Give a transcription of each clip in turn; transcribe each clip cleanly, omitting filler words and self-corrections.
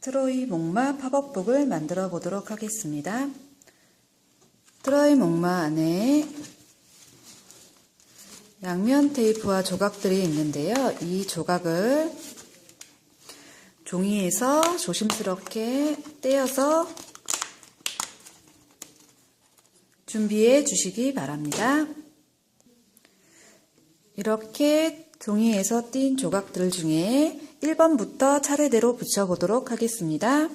트로이 목마 팝업북을 만들어 보도록 하겠습니다. 트로이 목마 안에 양면 테이프와 조각들이 있는데요. 이 조각을 종이에서 조심스럽게 떼어서 준비해 주시기 바랍니다. 이렇게 종이에서 띈 조각들 중에 1번부터 차례대로 붙여보도록 하겠습니다.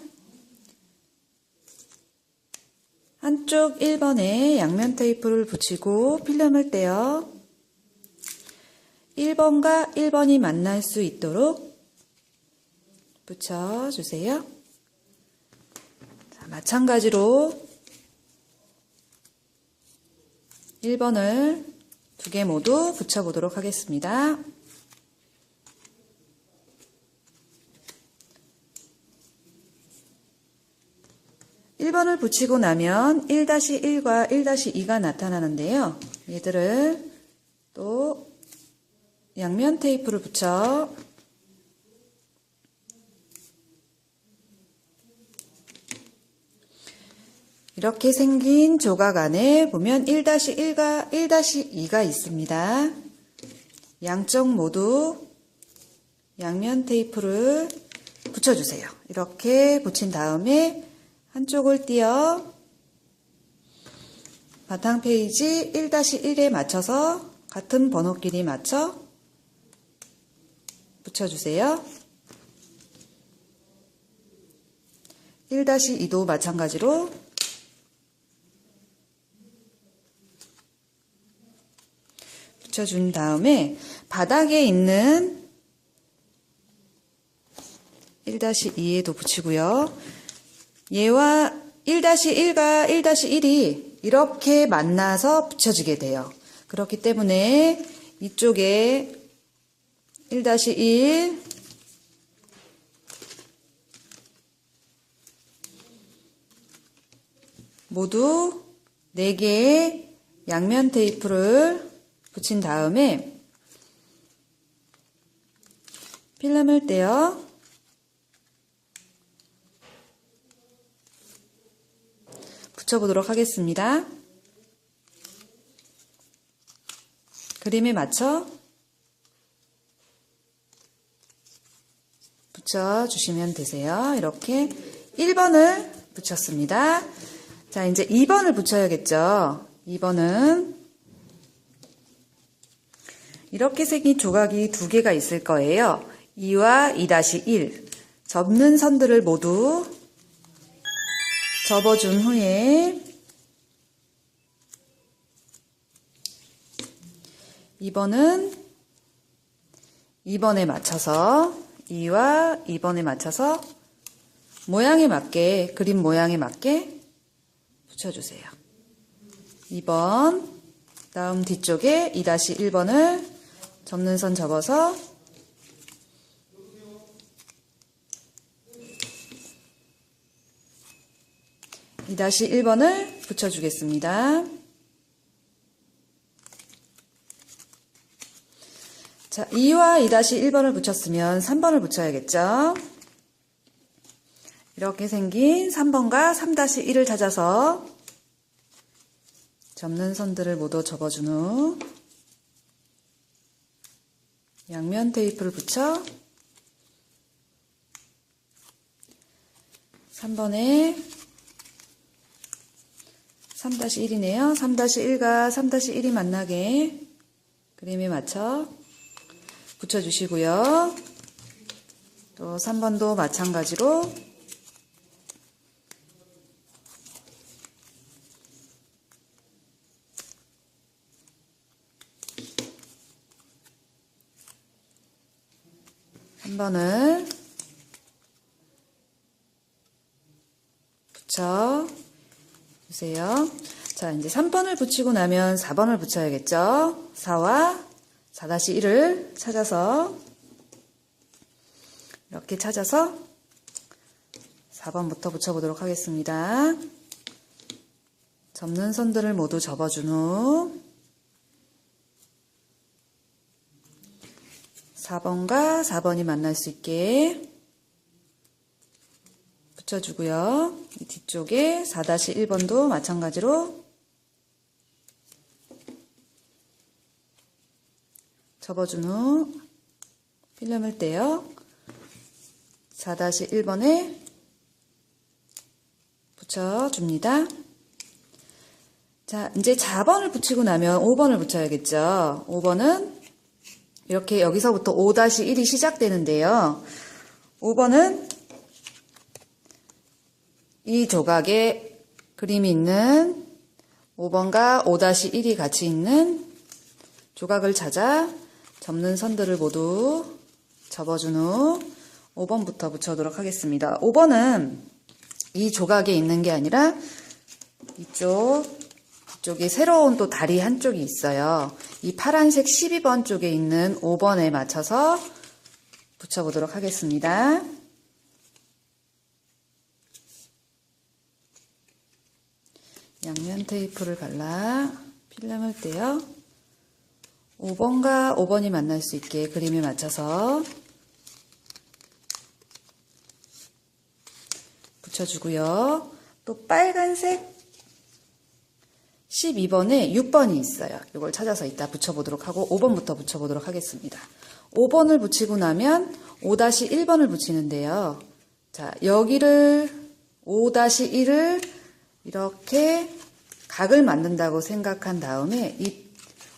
한쪽 1번에 양면 테이프를 붙이고 필름을 떼어 1번과 1번이 만날 수 있도록 붙여주세요. 자, 마찬가지로 1번을 두 개 모두 붙여보도록 하겠습니다. (1번을) 붙이고 나면 1-1과 1-2가 나타나는데요. 얘들을 또 양면 테이프를 붙여 이렇게 생긴 조각 안에 보면 1-1과 1-2가 있습니다. 양쪽 모두 양면 테이프를 붙여주세요. 이렇게 붙인 다음에 한쪽을 띄어 바탕 페이지 1-1에 맞춰서 같은 번호끼리 맞춰 붙여주세요. 1-2도 마찬가지로 붙여준 다음에 바닥에 있는 1-2에도 붙이고요. 얘와 1-1과 1-1이 이렇게 만나서 붙여지게 돼요. 그렇기 때문에 이쪽에 1-1 모두 4개의 양면 테이프를 붙인 다음에 필름을 떼어 붙여보도록 하겠습니다. 그림에 맞춰 붙여주시면 되세요. 이렇게 1번을 붙였습니다. 자, 이제 2번을 붙여야겠죠. 2번은 이렇게 생긴 조각이 2개가 있을 거예요. 2와 2-1 접는 선들을 모두 접어준 후에 2번은 2번에 맞춰서 2와 2번에 맞춰서 모양에 맞게 그림 모양에 맞게 붙여주세요. 2번 다음 뒤쪽에 2-1번을 접는 선 접어서 (2-1번을) 붙여주겠습니다. 자, 2와 2-1번을 붙였으면 3번을 붙여야겠죠. 이렇게 생긴 3번과 3-1을 찾아서 접는 선들을 모두 접어준 후 양면 테이프를 붙여 3번에 3-1이네요. 3-1과 3-1이 만나게 그림에 맞춰 붙여주시고요. 또 3번도 마찬가지로 한 번을 붙여 주세요. 자, 이제 3번을 붙이고 나면 4번을 붙여야겠죠. 4와 4-1을 찾아서 이렇게 찾아서 4번부터 붙여보도록 하겠습니다. 접는 선들을 모두 접어준 후 4번과 4번이 만날 수 있게 붙여주고요. 이 뒤쪽에 4-1번도 마찬가지로 접어준 후 필름을 떼어 4-1번에 붙여줍니다. 자, 이제 4번을 붙이고 나면 5번을 붙여야겠죠. 5번은 이렇게 여기서부터 5-1이 시작되는데요. 5번은 이 조각에 그림이 있는 5번과 5-1이 같이 있는 조각을 찾아 접는 선들을 모두 접어준 후 5번부터 붙여보도록 하겠습니다. 5번은 이 조각에 있는 게 아니라 이쪽에 새로운 또 다리 한쪽이 있어요. 이 파란색 12번 쪽에 있는 5번에 맞춰서 붙여보도록 하겠습니다. 양면 테이프를 발라 필름을 떼어 5번과 5번이 만날 수 있게 그림에 맞춰서 붙여주고요. 또 빨간색 12번에 6번이 있어요. 이걸 찾아서 이따 붙여보도록 하고 5번부터 붙여보도록 하겠습니다. 5번을 붙이고 나면 5-1번을 붙이는데요. 자, 여기를 5-1을 이렇게 각을 만든다고 생각한 다음에 이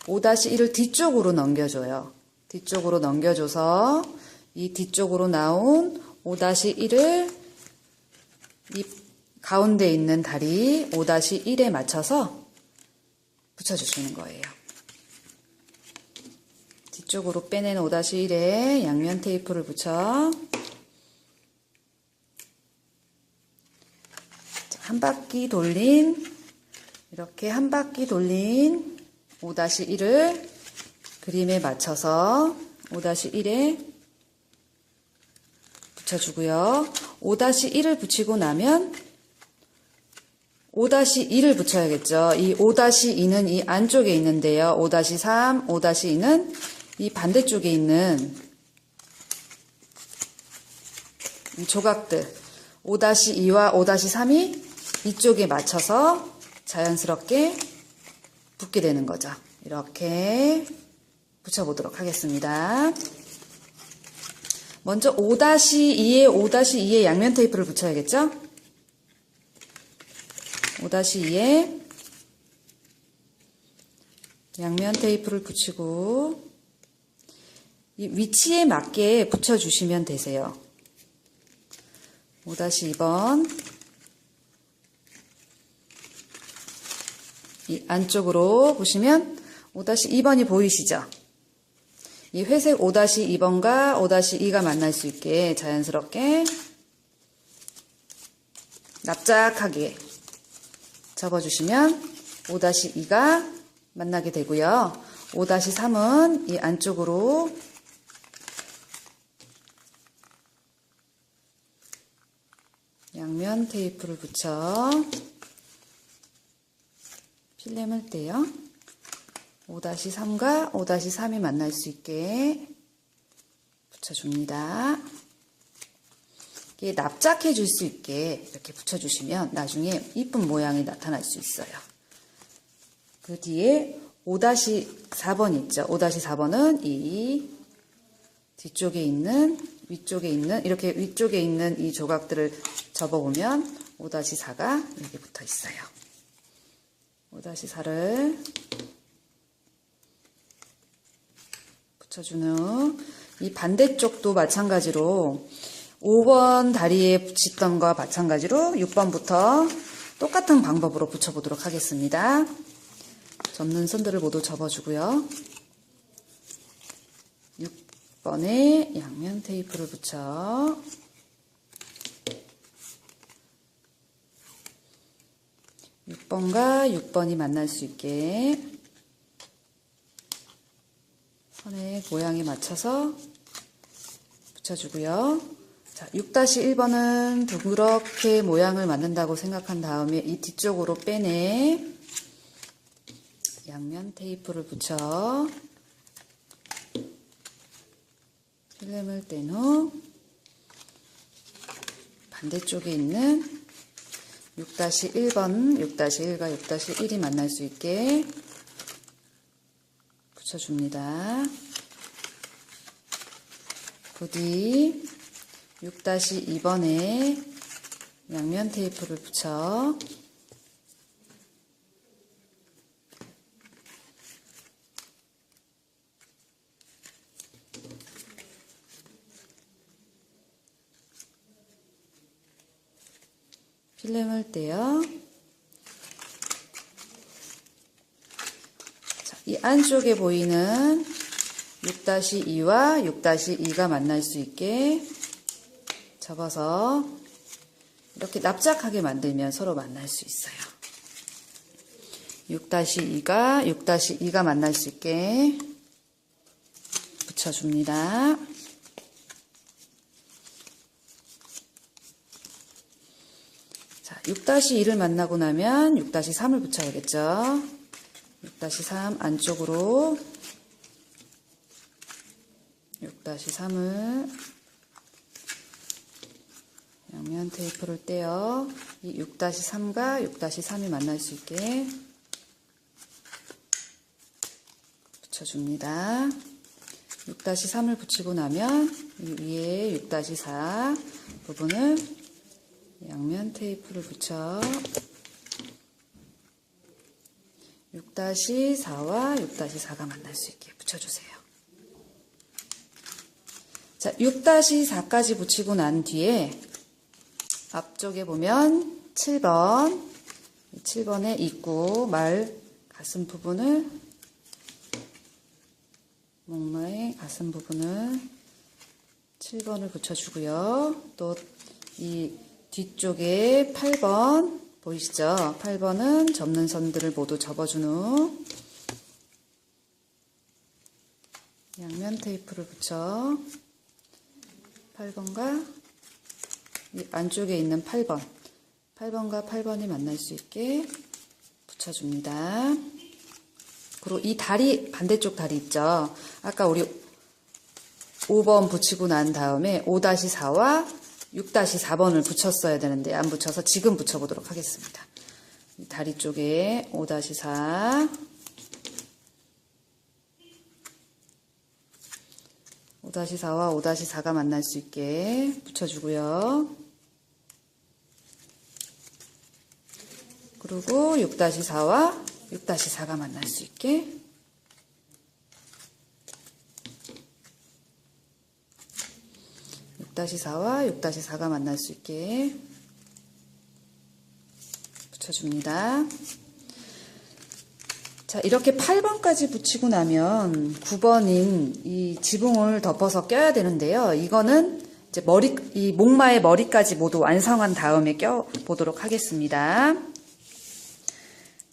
5-1을 뒤쪽으로 넘겨줘요. 뒤쪽으로 넘겨줘서 이 뒤쪽으로 나온 5-1을 이 가운데 있는 다리 5-1에 맞춰서 붙여주시는 거예요. 뒤쪽으로 빼낸 5-1에 양면 테이프를 붙여 한 바퀴 돌린 이렇게 한 바퀴 돌린 5-1을 그림에 맞춰서 5-1에 붙여주고요. 5-1을 붙이고 나면 5-2를 붙여야겠죠. 이 5-2는 이 안쪽에 있는데요. 5-3, 5-2는 이 반대쪽에 있는 이 조각들 5-2와 5-3이 이쪽에 맞춰서 자연스럽게 붙게 되는 거죠. 이렇게 붙여보도록 하겠습니다. 먼저 5-2에 양면 테이프를 붙여야겠죠? 5-2에 양면 테이프를 붙이고 이 위치에 맞게 붙여주시면 되세요. 5-2번 이 안쪽으로 보시면 5-2번이 보이시죠? 이 회색 5-2번과 5-2가 만날 수 있게 자연스럽게 납작하게 접어주시면 5-2가 만나게 되고요. 5-3은 이 안쪽으로 양면 테이프를 붙여 필름을 떼요. 5-3과 5-3이 만날 수 있게 붙여줍니다. 이게 납작해 줄 수 있게 이렇게 붙여주시면 나중에 이쁜 모양이 나타날 수 있어요. 그 뒤에 5-4번 있죠. 5-4번은 이 뒤쪽에 있는 위쪽에 있는 이렇게 위쪽에 있는 이 조각들을 접어보면 5-4가 여기 붙어 있어요. 5-4를 붙여준 후 이 반대쪽도 마찬가지로 5번 다리에 붙였던 것과 마찬가지로 6번부터 똑같은 방법으로 붙여보도록 하겠습니다. 접는 선들을 모두 접어주고요. 6번에 양면 테이프를 붙여 (6번과 6번이) 만날 수 있게 선의 모양에 맞춰서 붙여주고요. 자, 6-1번은 둥그렇게 모양을 만든다고 생각한 다음에 이 뒤쪽으로 빼내 양면 테이프를 붙여 필름을 뗀 후 반대쪽에 있는 6-1번, 6-1과 6-1이 만날 수 있게 붙여줍니다. 부디 6-2번에 양면 테이프를 붙여 필름을 떼어 이 안쪽에 보이는 6-2와 6-2가 만날 수 있게 접어서 이렇게 납작하게 만들면 서로 만날 수 있어요. 6-2가 6-2가 만날 수 있게 붙여줍니다. 자, 6-2를 만나고 나면 6-3을 붙여야겠죠. 6-3 안쪽으로 6-3을 양면 테이프를 떼어 이 6-3과 6-3이 만날 수 있게 붙여줍니다. 6-3을 붙이고 나면 이 위에 6-4 부분을 양면 테이프를 붙여 6-4와 6-4가 만날 수 있게 붙여주세요. 자, 6-4까지 붙이고 난 뒤에 앞쪽에 보면 7번, 7번의 입구, 말, 가슴 부분을, 목마의 가슴 부분을 7번을 붙여주고요. 또 이 뒤쪽에 8번, 보이시죠? 8번은 접는 선들을 모두 접어준 후 양면 테이프를 붙여 8번과 이 안쪽에 있는 8번, 8번과 8번이 만날 수 있게 붙여줍니다. 그리고 이 다리, 반대쪽 다리 있죠? 아까 우리 5번 붙이고 난 다음에 5-4와 6-4번을 붙였어야 되는데 안 붙여서 지금 붙여보도록 하겠습니다. 이 다리 쪽에 5-4, 5-4와 5-4가 만날 수 있게 붙여주고요. 그리고 6-4와 6-4가 만날 수 있게 6-4와 6-4가 만날 수 있게 붙여줍니다. 자, 이렇게 8번까지 붙이고 나면 9번인 이 지붕을 덮어서 껴야 되는데요. 이거는 이제 이 목마의 머리까지 모두 완성한 다음에 껴 보도록 하겠습니다.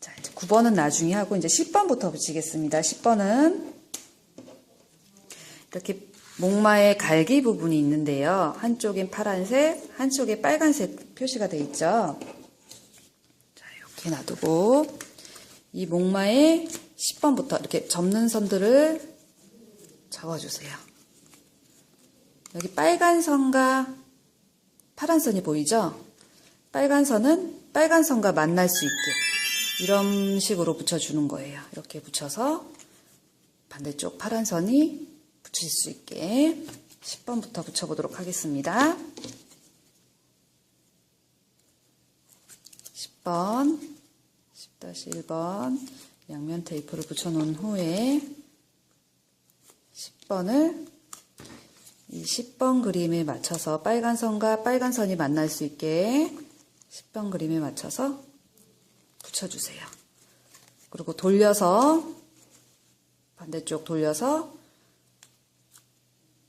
자, 이제 9번은 나중에 하고 이제 10번부터 붙이겠습니다. 10번은 이렇게 목마의 갈기 부분이 있는데요. 한쪽엔 파란색, 한쪽에 빨간색 표시가 되어 있죠. 자, 이렇게 놔두고 이 목마의 10번부터 이렇게 접는 선들을 접어주세요. 여기 빨간 선과 파란 선이 보이죠? 빨간 선은 빨간 선과 만날 수 있게 이런 식으로 붙여주는 거예요. 이렇게 붙여서 반대쪽 파란 선이 붙일 수 있게 10번부터 붙여보도록 하겠습니다. 10번, 10-1번 양면 테이프를 붙여놓은 후에 10번을 이 10번 그림에 맞춰서 빨간 선과 빨간 선이 만날 수 있게 10번 그림에 맞춰서 붙여주세요. 그리고 돌려서 반대쪽 돌려서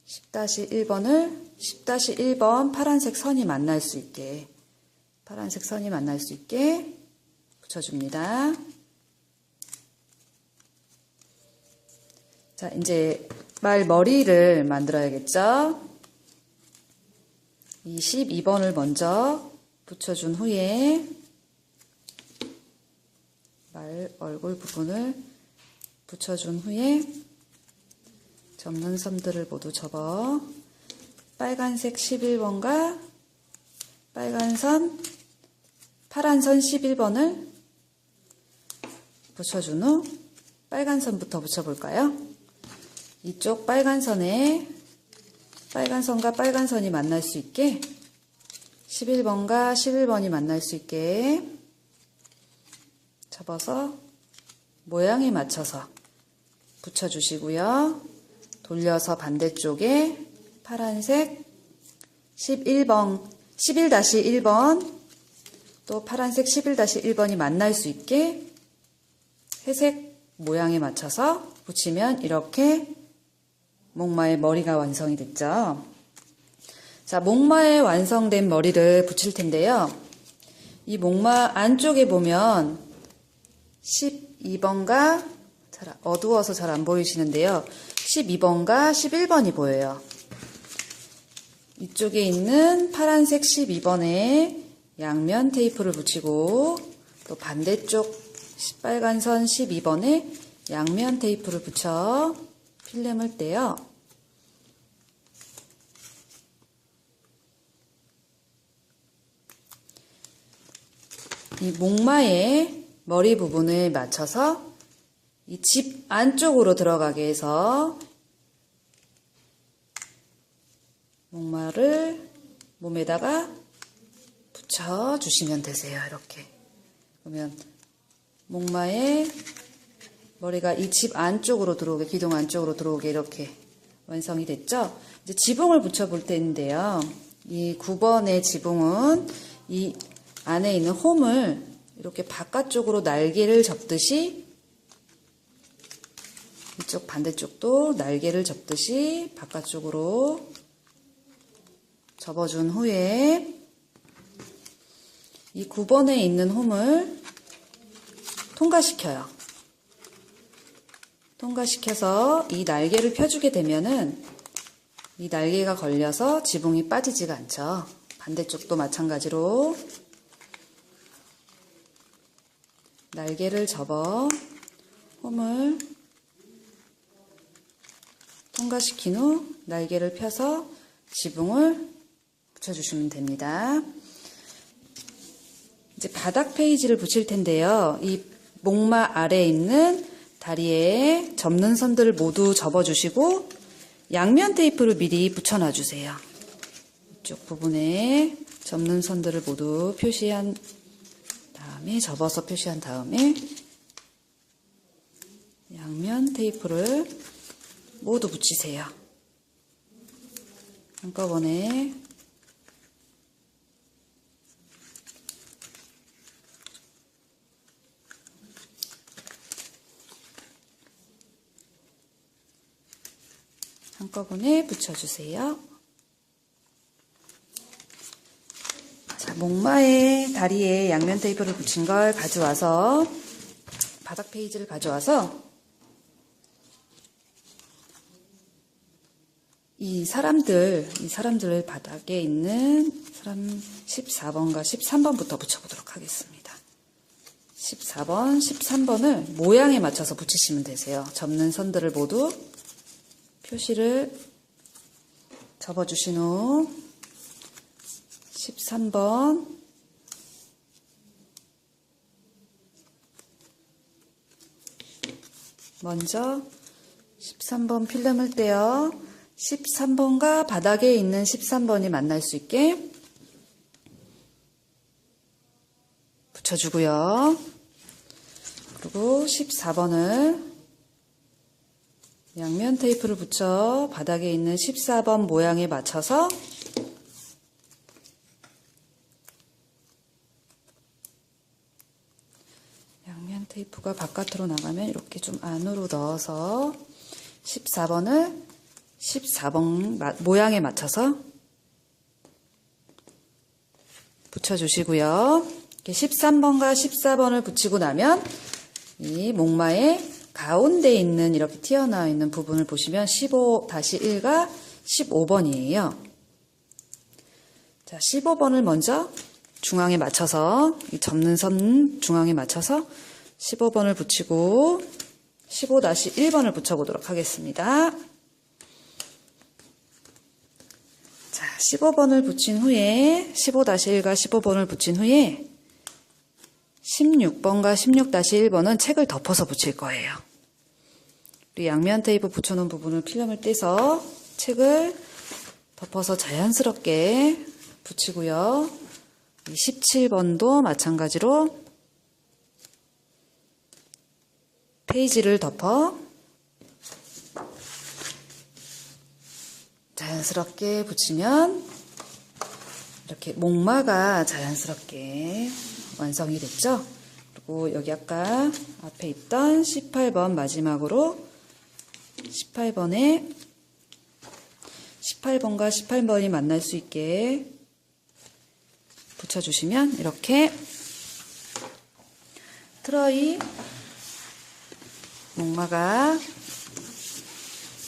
10-1번을 10-1번 파란색 선이 만날 수 있게 붙여줍니다. 자, 이제 말 머리를 만들어야겠죠? 이 12번을 먼저 붙여준 후에 말 얼굴 부분을 붙여준 후에 접는 선들을 모두 접어 빨간색 11번과 파란 선 11번을 붙여준 후 빨간 선부터 붙여볼까요? 이쪽 빨간 선에 빨간 선과 빨간 선이 만날 수 있게 11번과 11번이 만날 수 있게 접어서 모양에 맞춰서 붙여주시고요. 돌려서 반대쪽에 파란색 11-1번 또 파란색 11-1번이 만날 수 있게 회색 모양에 맞춰서 붙이면 이렇게 목마의 머리가 완성이 됐죠. 자, 목마에 완성된 머리를 붙일 텐데요. 이 목마 안쪽에 보면 12번과 어두워서 잘 안 보이시는데요. 12번과 11번이 보여요. 이쪽에 있는 파란색 12번에 양면 테이프를 붙이고 또 반대쪽 빨간 선 12번에 양면 테이프를 붙여 필름을 떼요. 이 목마의 머리 부분을 맞춰서 이 집 안쪽으로 들어가게 해서 목마를 몸에다가 붙여주시면 되세요. 이렇게. 그러면 목마의 머리가 이 집 안쪽으로 들어오게, 기둥 안쪽으로 들어오게 이렇게 완성이 됐죠? 이제 지붕을 붙여볼 텐데요. 이 9번의 지붕은 이 안에 있는 홈을 이렇게 바깥쪽으로 날개를 접듯이 이쪽 반대쪽도 날개를 접듯이 바깥쪽으로 접어준 후에 이 9번에 있는 홈을 통과시켜요. 통과시켜서 이 날개를 펴주게 되면은 이 날개가 걸려서 지붕이 빠지지가 않죠. 반대쪽도 마찬가지로 날개를 접어 홈을 통과시킨 후 날개를 펴서 지붕을 붙여주시면 됩니다. 이제 바닥 페이지를 붙일 텐데요. 이 목마 아래에 있는 다리에 접는 선들을 모두 접어주시고 양면 테이프를 미리 붙여놔 주세요. 이쪽 부분에 접는 선들을 모두 표시한 다음에 접어서 표시한 다음에 양면 테이프를 모두 붙이세요. 한꺼번에 붙여주세요. 자, 목마의 다리에 양면 테이프를 붙인 걸 가져와서 바닥 페이지를 가져와서 이 사람들 바닥에 있는 사람 14번과 13번부터 붙여보도록 하겠습니다. 14번, 13번을 모양에 맞춰서 붙이시면 되세요. 접는 선들을 모두 표시를 접어주신 후 13번 먼저 13번 필름을 떼어 13번과 바닥에 있는 13번이 만날 수 있게 붙여주고요. 그리고 14번을 양면 테이프를 붙여 바닥에 있는 14번 모양에 맞춰서 양면 테이프가 바깥으로 나가면 이렇게 좀 안으로 넣어서 14번을 14번 모양에 맞춰서 붙여주시고요. 이렇게 13번과 14번을 붙이고 나면 이 목마의 가운데 있는 이렇게 튀어나와 있는 부분을 보시면 15-1가 15번이에요. 자, 15번을 먼저 중앙에 맞춰서 이 접는 선 중앙에 맞춰서 15번을 붙이고 15-1번을 붙여보도록 하겠습니다. 자, 15번을 붙인 후에 15-1과 15번을 붙인 후에 16번과 16-1번은 책을 덮어서 붙일 거예요. 우리 양면 테이프 붙여놓은 부분을 필름을 떼서 책을 덮어서 자연스럽게 붙이고요. 이 17번도 마찬가지로 페이지를 덮어 자연스럽게 붙이면 이렇게 목마가 자연스럽게 완성이 됐죠. 그리고 여기 아까 앞에 있던 18번 마지막으로 18번과 18번이 만날 수 있게 붙여주시면 이렇게 트러이 목마가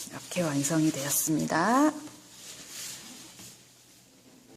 이렇게 완성이 되었습니다.